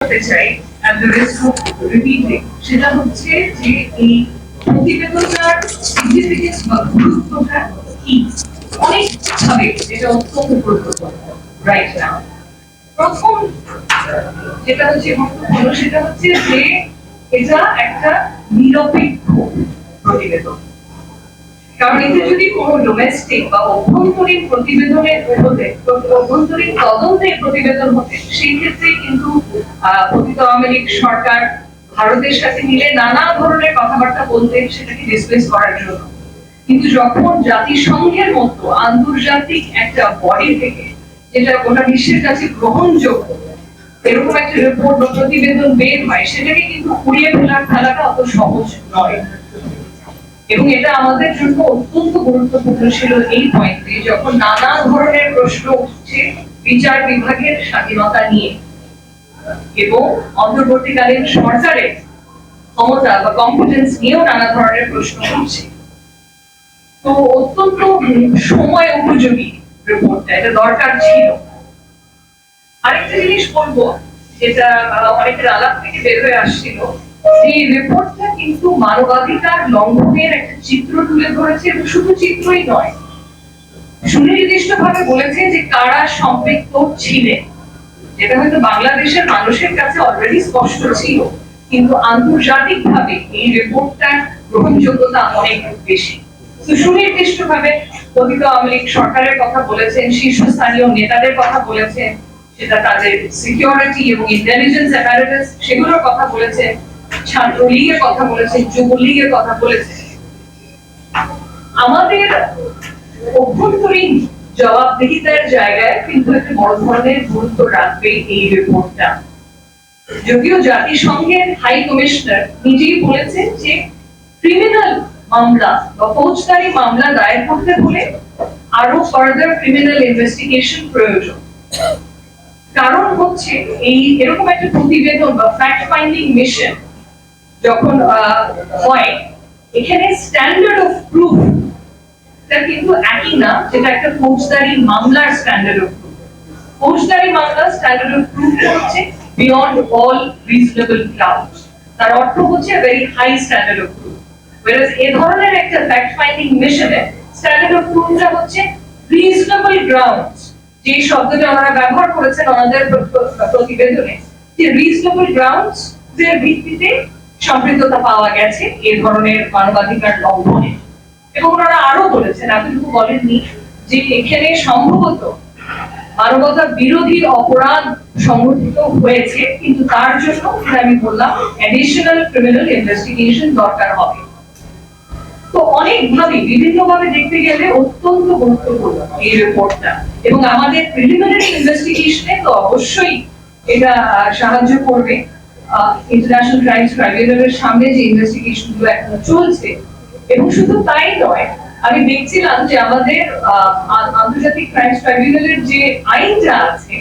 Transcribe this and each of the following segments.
করতে চাই at the risk of repeating, সেটা হচ্ছে যে এই প্রতিবেদনটার সিগনিফিকেন্স বা গুরুত্বটা কি অনেক ভাবে এটা অত্যন্ত গুরুত্বপূর্ণ রাইট নাও। প্রথম যেটা হচ্ছে গুরুত্বপূর্ণ সেটা হচ্ছে যে এটা একটা নিরপেক্ষ প্রতিবেদন। কারণ এতে যদি কোনো ডোমেস্টিক বা অভ্যন্তরীণ প্রতিবেদনের হতে অভ্যন্তরীণ তদন্তের প্রতিবেদন হতে সেই ক্ষেত্রে কিন্তু পতিত আওয়ামী লীগ সরকার ভারতের সাথে মিলে নানা ধরনের কথাবার্তা বলতেন সেটাকে ডিসপ্লেস করার জন্য। কিন্তু যখন জাতিসংঘের মতো আন্তর্জাতিক একটা বডি থেকে যেটা গোটা বিশ্বের কাছে গ্রহণযোগ্য এরকম একটা রিপোর্ট বা প্রতিবেদন বের হয় সেটাকে কিন্তু উড়িয়ে ফেলাটা অত সহজ নয়। এবং এটা আমাদের জন্য অত্যন্ত গুরুত্বপূর্ণ ছিল এই পয়েন্টে যখন নানা ধরনের প্রশ্ন উঠছে বিচার বিভাগের স্বাধীনতা নিয়ে এবং অন্তর্বর্তীকালীন সরকারের ক্ষমতা বা কম্পিটেন্স নিয়েও নানা ধরনের প্রশ্ন উঠছে। তো অত্যন্ত সময় উপযোগী রিপোর্টটা, এটা দরকার ছিল। আরেকটা জিনিস বলবো যেটা অনেকের আলাপ থেকে বের হয়ে আসছিল, যে রিপোর্টটা কিন্তু মানবাধিকার লঙ্ঘনের একটা চিত্র তুলে ধরেছে এবং শুধু চিত্রই নয়, সুনির্দিষ্টভাবে বলেছে যে কারা সম্পৃক্ত ছিলেন, যেটা হয়তো বাংলাদেশের মানুষের কাছে অলরেডি স্পষ্ট ছিল, কিন্তু আন্তর্জাতিকভাবে এই রিপোর্টটার গ্রহণযোগ্যতা অনেক বেশি। তো সুনির্দিষ্টভাবে পতিত আওয়ামী লীগ সরকারের কথা বলেছেন, শীর্ষস্থানীয় নেতাদের কথা বলেছেন, সেটা তাদের সিকিউরিটি এবং ইন্টেলিজেন্স অ্যাপারেটাস সেগুলোর কথা বলেছেন, ছাত্রলীগের কথা বলেছেন, যুবলীগের কথা বলেছেন। আমাদের অভ্যন্তরীণ জবাবদিহিতার জায়গায় কিন্তু একটা বড় ধরনের গুরুত্ব রাখবে এই রিপোর্টটা। যদিও জাতিসংঘের হাই কমিশনার নিজেই বলেছেন যে ক্রিমিনাল মামলা বা ফৌজদারি মামলা দায়ের করতে হলে আরো ফার্দার ক্রিমিনাল ইনভেস্টিগেশন প্রয়োজন। কারণ হচ্ছে এই এরকম একটা প্রতিবেদন বা ফ্যাক্ট ফাইন্ডিং মিশন যখন হয়, এখানে স্ট্যান্ডার্ড অফ প্রুফ এটা কিন্তু একই না যেটা একটা ফৌজদারি মামলার স্ট্যান্ডার্ড অফ প্রুফ। ফৌজদারি মামলার স্ট্যান্ডার্ড অফ প্রুফ হচ্ছে বিয়ন্ড অল রিজনেবল ডাউট, তার অর্থ হচ্ছে very high standard of proof. whereas এই ধরনের একটা ফ্যাক্ট ফাইন্ডিং মিশনে স্ট্যান্ডার্ড অফ প্রুফটা হচ্ছে রিজনেবল গ্রাউন্ডস, যে শব্দটা ওনারা ব্যবহার করেছেন ওনাদের প্রতিবেদনে, যে রিজনেবল গ্রাউন্ডস এর ভিত্তিতে সম্পৃক্ততা পাওয়া গেছে এই ধরনের মানবাধিকার লঙ্ঘনে। এবং ওনারা আরো বলেছেন, এতটুকু বলেননি, যে এখানে সম্ভবত মানবতা বিরোধী অপরাধ সংঘটিত হয়েছে, কিন্তু তার জন্য আমি বললাম অ্যাডিশনাল ক্রিমিনাল ইনভেস্টিগেশন দরকার হবে। তো অনেকভাবে বিভিন্নভাবে দেখতে গেলে অত্যন্ত গুরুত্বপূর্ণ এই রিপোর্টটা, এবং আমাদের প্রিলিমিনারি ইনভেস্টিগেশনে তো অবশ্যই এটা সাহায্য করবে। ইন্টারন্যাশনাল ক্রাইমস ট্রাইব্যুনালের সামনে যে ইনভেস্টিগেশন গুলো এখনো চলছে, এবং শুধু তাই নয়, আমি দেখছিলাম যে আমাদের আন্তর্জাতিক ক্রাইমস ট্রাইব্যুনালের যে আইনটা আছে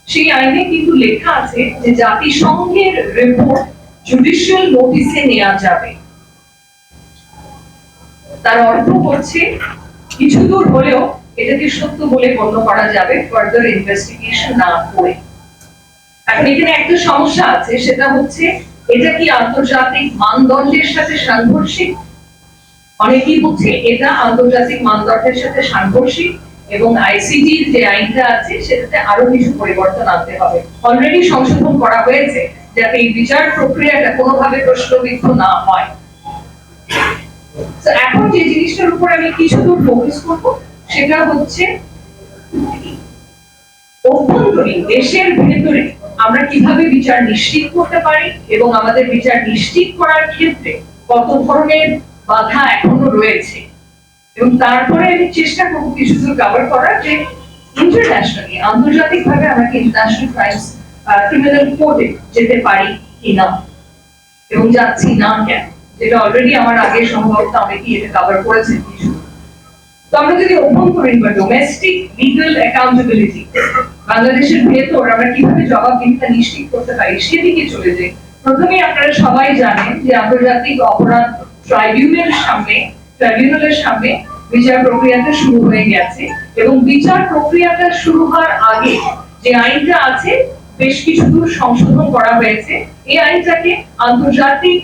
সেই আইনে কিন্তু লেখা আছে যে জাতিসংঘের রিপোর্ট জুডিশিয়াল নোটিসে নেওয়া যাবে। তার অর্থ হচ্ছে কিছু দূর হলেও এটাকে সত্য বলে গণ্য করা যাবে ফার্দার ইনভেস্টিগেশন না করে। এখন এখানে একটা সমস্যা আছে, সেটা হচ্ছে এটা কি আন্তর্জাতিক মানদণ্ডের সাথে সাংঘর্ষিক? অনেকেই বলছে এটা আন্তর্জাতিক মানদণ্ডের সাথে সাংঘর্ষিক এবং আইসিটির যে আইনটা আছে সেটাতে আরো কিছু পরিবর্তন আনতে হবে। অলরেডি সংশোধন করা হয়েছে যাতে এই বিচার প্রক্রিয়াটা কোনোভাবে প্রশ্নবিদ্ধ না হয়। তো এখন যে জিনিসটার উপর আমি কিছু দূর ফোকাস করব সেটা হচ্ছে অভ্যন্তরীণ দেশের ভেতরে আমরা কিভাবে বিচার নিশ্চিত করতে পারি এবং আমাদের বিচার নিশ্চিত করার ক্ষেত্রে কত ধরনের বাধা এখনো রয়েছে, এবং তারপরে আমি চেষ্টা করব কিছু দূর কভার করার যে ইন্টারন্যাশনালি আন্তর্জাতিকভাবে আমরা কি ইন্টারন্যাশনাল ক্রাইমস ক্রিমিনাল কোর্টে যেতে পারি কিনা এবং যাচ্ছি না কেন, যেটা অলরেডি আমার আগে সম্ভবত অনেকেই এটা কভার করেছেন কিছু। তো আমরা যদি অভ্যন্তরীণ বা ডোমেস্টিক লিগ্যাল অ্যাকাউন্টেবিলিটি বাংলাদেশের ভেতর আমরা কিভাবে জবাবদিহিতা নিশ্চিত করতে পারি সেদিকে চলে যাই। প্রথমে আপনারা সবাই জানেন যে আন্তর্জাতিক অপরাধ ট্রাইব্যুনালের সামনে বিচার প্রক্রিয়াটা শুরু হয়ে গেছে, এবং বিচার প্রক্রিয়াটা শুরু হওয়ার আগে যে আইনটা আছে বেশ কিছু দূর সংশোধন করা হয়েছে এই আইনটাকে আন্তর্জাতিক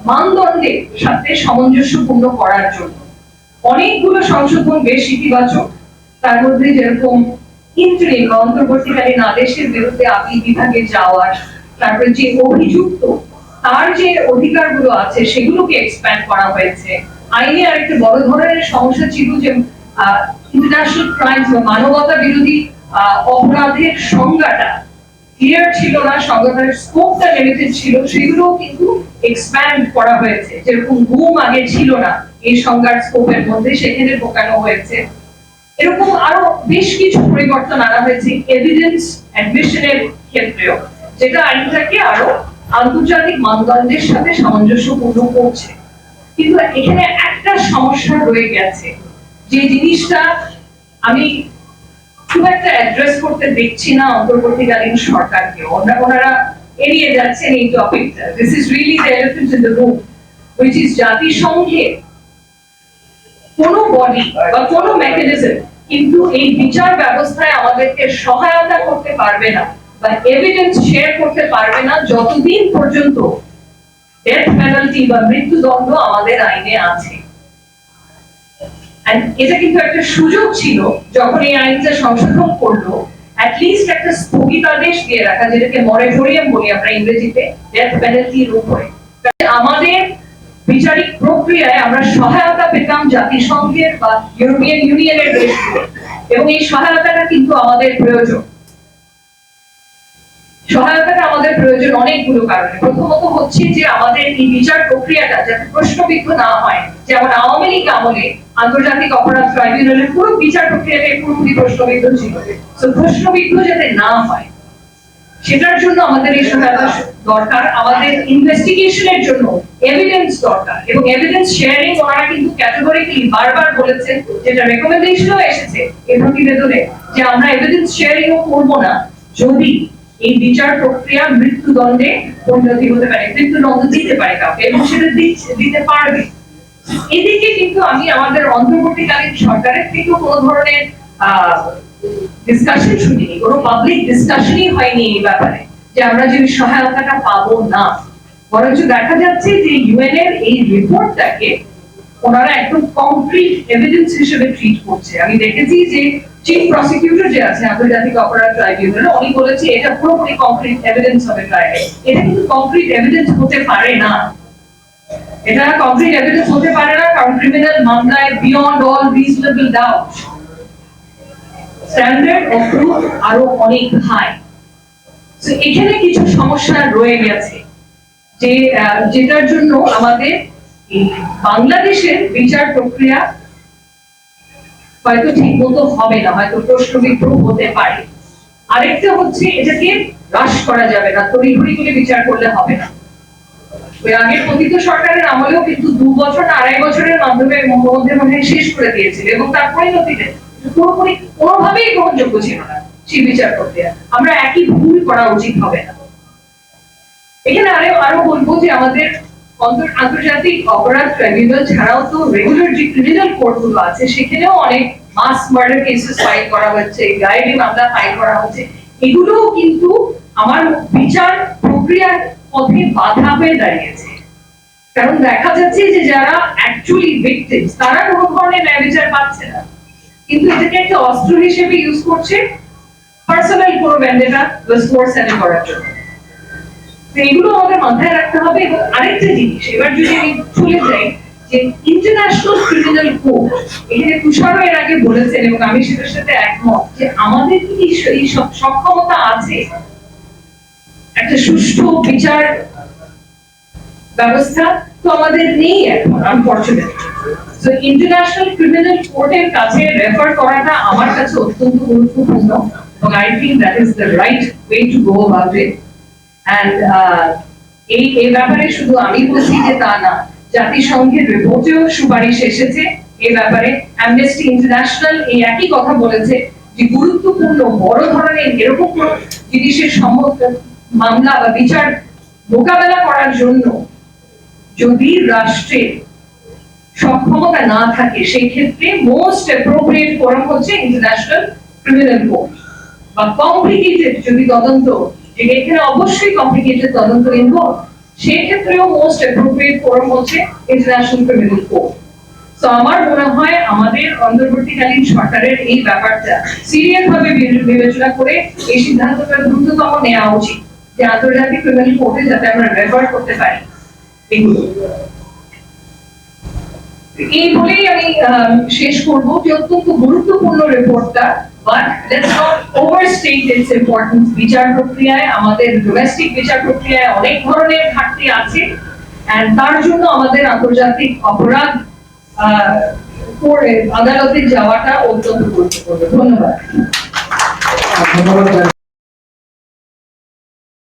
মানদণ্ডের সাথে সামঞ্জস্যপূর্ণ করার জন্য। অনেকগুলো সংশোধন বেশ ইতিবাচক, তার মধ্যে যেরকম ইন্টারিম বা অন্তর্বর্তীকালীন আদেশের বিরুদ্ধে আপিল বিভাগে যাওয়ার, তারপরে যে অভিযুক্ত তার যে অধিকারগুলো আছে সেগুলোকে এক্সপ্যান্ড করা হয়েছে। আইনে আরেকটা বড় ধরনের সমস্যা ছিল যে ইন্টারন্যাশনাল ক্রাইমস বা মানবতা বিরোধী অপরাধের সংজ্ঞাটা ক্লিয়ার ছিল না, সংজ্ঞাটার স্কোপটা লিমিটেড ছিল, সেগুলো কিন্তু এক্সপ্যান্ড করা হয়েছে। যেরকম গুম আগে ছিল না এই সংজ্ঞার স্কোপের মধ্যে, সেখানে ঢোকানো হয়েছে। এরকম আরো বেশ কিছু পরিবর্তন আনা হয়েছে এভিডেন্স অ্যাডমিশনের ক্ষেত্রেও, যেটা আইনটাকে আরো আন্তর্জাতিক মানদণ্ডের সাথে সামঞ্জস্যপূর্ণ করছে। কিন্তু এখানে একটা সমস্যা রয়ে গেছে, যে জিনিসটা আমি খুব একটা অ্যাড্রেস করতে দেখছি না অন্তর্বর্তীকালীন সরকারকে। ওনারা এড়িয়ে যাচ্ছেন এই টপিকটা। This is really the elephant in the room, which is জাতিসংঘের কোনো বডি বা কোনো মেকানিজম কিন্তু এই বিচার ব্যবস্থায় আমাদেরকে সহায়তা করতে পারবে না বা এভিডেন্স শেয়ার করতে পারবে না যতদিন পর্যন্ত ডেথ পেনাল্টি বা মৃত্যুদণ্ড আমাদের আইনে আছে। এটা কিন্তু একটা সুযোগ ছিল যখন এই আইনটা সংশোধন করলো, অ্যাটলিস্ট একটা স্থগিতাদেশ দিয়ে রাখা, যেটাকে মরেটোরিয়াম বলি আমরা ইংরেজিতে, ডেথ পেনাল্টির উপরে। আমাদের বিচারিক প্রক্রিয়ায় আমরা সহায়তা পেতাম জাতিসংঘের বা ইউরোপিয়ান ইউনিয়নের দেশগুলো, এবং এই সহায়তাটা কিন্তু আমাদের প্রয়োজন। সহায়তাটা আমাদের প্রয়োজন অনেকগুলো কারণে। প্রথমত হচ্ছে যে আমাদের এই বিচার প্রক্রিয়াটা যাতে প্রশ্নবিদ্ধ না হয়, যেমন আওয়ামী লীগ আমলে আন্তর্জাতিক অপরাধ ট্রাইব্যুনালের পুরো বিচার প্রক্রিয়াটাই পুরোপুরি প্রশ্নবিদ্ধ ছিল, তো প্রশ্নবিদ্ধ যাতে না হয় সেটার জন্য আমাদের এই সহায়তা দরকার। আমাদের ইনভেস্টিগেশনের জন্য এভিডেন্স দরকার, এবং এভিডেন্স শেয়ারিং ওনারা কিন্তু ক্যাটাগরিক্যালি বারবার বলেছেন, যেটা রেকমেন্ডেশনও এসেছে এই প্রতিবেদনে, যে আমরা এভিডেন্স শেয়ারিংও করব না যদি এই বিচার প্রক্রিয়া মৃত্যুদণ্ডে পরিণতি হতে পারে, মৃত্যুদণ্ড দিতে পারে কাউকে, এবং সেটা দিতে পারবে। এদিকে কিন্তু আমি আমাদের অন্তর্বর্তীকালীন সরকারের থেকে কোনো ধরনের ডিসকাশন শুনিনি, কোনো পাবলিক ডিসকাশনই হয়নি এই ব্যাপারে যে আমরা যে সহায়তাটা পাবো না। বরঞ্চ দেখা যাচ্ছে যে ইউএন এর এই রিপোর্টটাকে ওনারা একদম কংক্রিট এভিডেন্স হিসেবে ট্রিট করছে। আমি দেখেছি যে চিফ প্রসিকিউটর যে আছে আন্তর্জাতিক অপরাধ ট্রাইব্যুনালে, উনি বলেছে এটা পুরোপুরি কংক্রিট এভিডেন্স হবে ট্রায়ালে। এটা কিন্তু কংক্রিট এভিডেন্স হতে পারে না, এটা কংক্রিট এভিডেন্স হতে পারে না, কারণ ক্রিমিনাল মামলায় beyond all reasonable doubt standard of proof আরো অনেক হাই। সো এখানে কিছু সমস্যা রয়ে গেছে, যে যেটার জন্য আমাদের এই বাংলাদেশের বিচার প্রক্রিয়া হয়তো ঠিক মতো হবে না, হয়তো প্রশ্নবিদ্ধ হতে পারে। আরেকটা হচ্ছে এটাকে হ্রাস করা যাবে না, তড়িঘড়ি করে বিচার করলে হবে না। ওই আগের পতিত সরকারের আমলেও কিন্তু 2 বছর না 2.5 বছরের মধ্যে শেষ করে দিয়েছিল, এবং তার পরিণতিতে পুরোপুরি কোনোভাবেই গ্রহণযোগ্য ছিল না সেই বিচার প্রক্রিয়া। আমরা একই ভুল করা উচিত হবে না। এখানে আরো বলবো যে আমাদের আন্তর্জাতিক অপরাধ ট্রাইব্যুনাল ছাড়াও তো রেগুলার যে ক্রিমিনাল কোর্টগুলো আছে সেখানেও অনেক মাস মার্ডার কেসেস ফাইল করা হচ্ছে, গায়েবী মামলা ফাইল করা হচ্ছে। এগুলোও কিন্তু আমার বিচার প্রক্রিয়ার পথে বাধা হয়ে দাঁড়িয়েছে, কারণ দেখা যাচ্ছে যে যারা অ্যাকচুয়ালি ভিকটিমস তারা কোনো ধরনের ন্যায় বিচার পাচ্ছে না, কিন্তু এটাকে একটা অস্ত্র হিসেবে ইউজ করছে পার্সোনাল কোনো ভেন্ডেটা বা স্কোর সেটেল করার জন্য। এগুলো আমাদের মাথায় রাখতে হবে। এবং আরেকটা জিনিস, এবার যদি আমি চলে যাই যে ইন্টারন্যাশনাল ক্রিমিনাল কোর্ট, এখানে তুষারও এর আগে বলেছেন এবং আমি সেটার সাথে একমত, যে আমাদের কি এই সক্ষমতা আছে একটা সুষ্ঠু বিচার ব্যবস্থা? তো আমাদের নেই এখন, আনফরচুনেটলি। সো ইন্টারন্যাশনাল ক্রিমিনাল কোর্টের কাছে রেফার করাটা আমার কাছে অত্যন্ত গুরুত্বপূর্ণ, এবং I think that is the right way to go about it. And এই ব্যাপারে শুধু আমি বলছি যে তা না, জাতিসংঘের রিপোর্টেও সুপারিশ এসেছে এই ব্যাপারে। অ্যামনেস্টি ইন্টারন্যাশনাল এই একই কথা বলেছে যে গুরুত্বপূর্ণ বড় ধরনের এরকম কোন জিনিসের মামলা বা বিচার মোকাবেলা করার জন্য যদি রাষ্ট্রের সক্ষমতা না থাকে, সেই ক্ষেত্রে মোস্ট অ্যাপ্রোপ্রিয়েট ফোরাম হচ্ছে ইন্টারন্যাশনাল ক্রিমিনাল কোর্ট। বা কমপ্লিকেটেড যদি তদন্ত, যে এখানে অবশ্যই কমপ্লিকেটেড তদন্ত ইনভলভ, সেক্ষেত্রেও মোস্ট অ্যাপ্রোপ্রিয়েট ফোরাম হচ্ছে ইন্টারন্যাশনাল ক্রিমিনাল কোর্ট। তো আমার মনে হয় আমাদের অন্তর্বর্তীকালীন সরকারের এই ব্যাপারটা সিরিয়াস ভাবে বিবেচনা করে এই সিদ্ধান্তটা দ্রুততম নেওয়া উচিত, যে আন্তর্জাতিক ক্রিমিনাল কোর্টে যাতে আমরা রেফার করতে পারি এগুলো। এই বলেই আমি শেষ করব যে অত্যন্ত গুরুত্বপূর্ণ রিপোর্টটা, but let's not ওভারস্টেট its importance. বিচার প্রক্রিয়ায়, আমাদের ডোমেস্টিক বিচার প্রক্রিয়ায় অনেক ধরনের ঘাটতি আছে, এন্ড তার জন্য আমাদের আন্তর্জাতিক অপরাধ আদালতে যাওয়াটা অত্যন্ত গুরুত্বপূর্ণ। ধন্যবাদ।